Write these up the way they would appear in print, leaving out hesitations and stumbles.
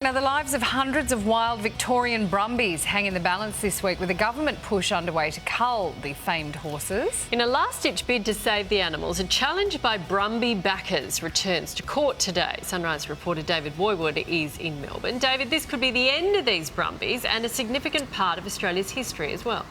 Now, the lives of hundreds of wild Victorian brumbies hang in the balance this week with a government push underway to cull the famed horses. In a last-ditch bid to save the animals, a challenge by Brumby backers returns to court today. Sunrise reporter David Woywood is in Melbourne. David, this could be the end of these brumbies and a significant part of Australia's history as well.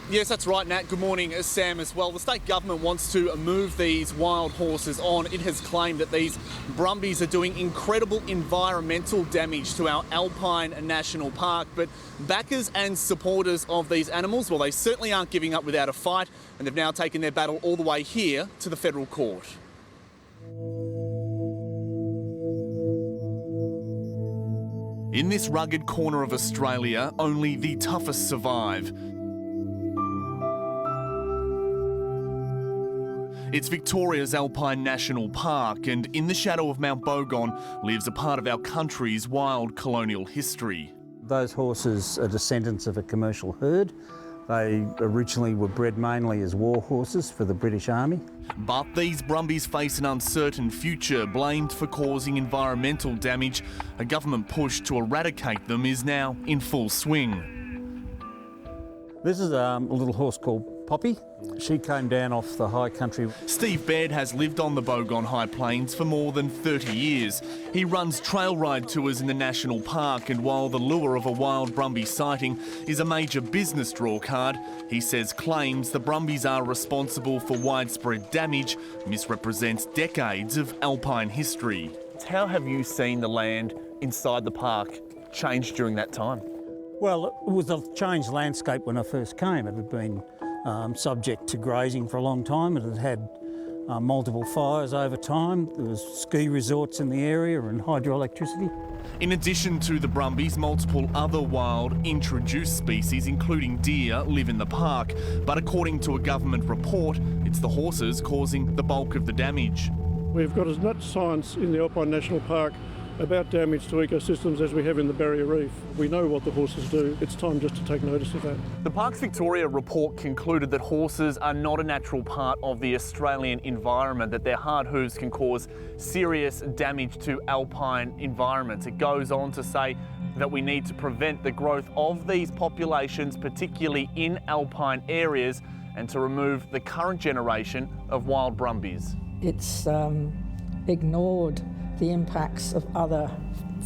Yes, that's right, Nat. Good morning, Sam, as well. The state government wants to move these wild horses on. It has claimed that these brumbies are doing incredible environmental damage to our Alpine National Park. But backers and supporters of these animals, well, they certainly aren't giving up without a fight, and they've now taken their battle all the way here to the federal court. In this rugged corner of Australia, only the toughest survive. It's Victoria's Alpine National Park, and in the shadow of Mount Bogon lives a part of our country's wild colonial history. Those horses are descendants of a commercial herd. They originally were bred mainly as war horses for the British Army. But these brumbies face an uncertain future, blamed for causing environmental damage. A government push to eradicate them is now in full swing. This is a little horse called Poppy. She came down off the high country. Steve Baird has lived on the Bogon High Plains for more than 30 years. He runs trail ride tours in the national park, and while the lure of a wild brumby sighting is a major business drawcard, he says claims the brumbies are responsible for widespread damage misrepresents decades of alpine history. How have you seen the land inside the park change during that time? Well, it was a changed landscape when I first came. It had been subject to grazing for a long time. It had had multiple fires over time. There was ski resorts in the area and hydroelectricity. In addition to the brumbies, multiple other wild introduced species, including deer, live in the park. But according to a government report, it's the horses causing the bulk of the damage. We've got as much science in the Alpine National Park about damage to ecosystems as we have in the Barrier Reef. We know what the horses do. It's time just to take notice of that. The Parks Victoria report concluded that horses are not a natural part of the Australian environment, that their hard hooves can cause serious damage to alpine environments. It goes on to say that we need to prevent the growth of these populations, particularly in alpine areas, and to remove the current generation of wild brumbies. It's ignored the impacts of other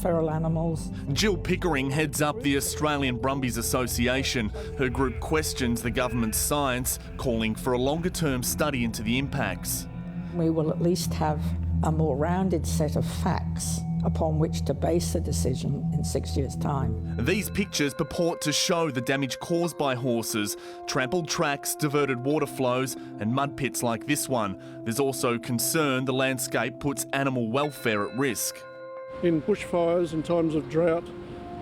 feral animals. Jill Pickering heads up the Australian Brumbies Association. Her group questions the government's science, calling for a longer-term study into the impacts. We will at least have a more rounded set of facts upon which to base a decision in 6 years' time. These pictures purport to show the damage caused by horses, trampled tracks, diverted water flows and mud pits like this one. There's also concern the landscape puts animal welfare at risk. In bushfires, in times of drought,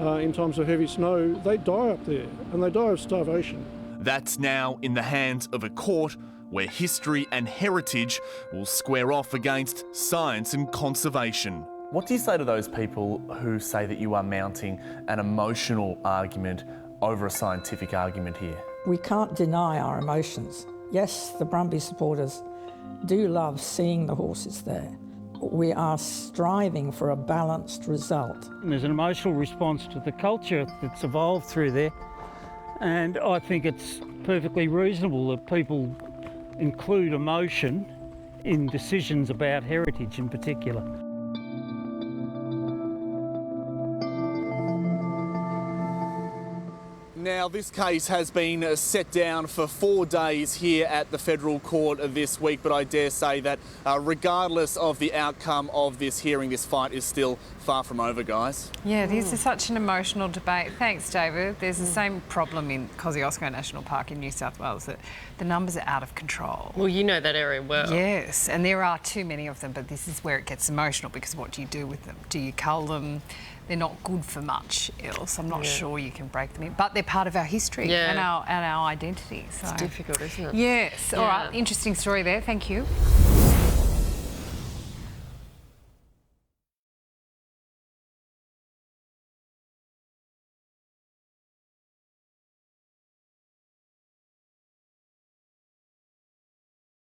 in times of heavy snow, they die up there, and they die of starvation. That's now in the hands of a court where history and heritage will square off against science and conservation. What do you say to those people who say that you are mounting an emotional argument over a scientific argument here? We can't deny our emotions. Yes, the Brumby supporters do love seeing the horses there. We are striving for a balanced result. There's an emotional response to the culture that's evolved through there, and I think it's perfectly reasonable that people include emotion in decisions about heritage in particular. Now, this case has been set down for 4 days here at the federal court this week, but I dare say that regardless of the outcome of this hearing, this fight is still far from over, guys. Yeah, this is such an emotional debate. Thanks, David. There's the same problem in Kosciuszko National Park in New South Wales, that the numbers are out of control. Well, you know that area well. Yes, and there are too many of them, but this is where it gets emotional, because what do you do with them? Do you cull them? They're not good for much else. I'm not sure you can break them in, but they're part of our history and our identity. So. It's difficult, isn't it? Yes. All right. Interesting story there. Thank you.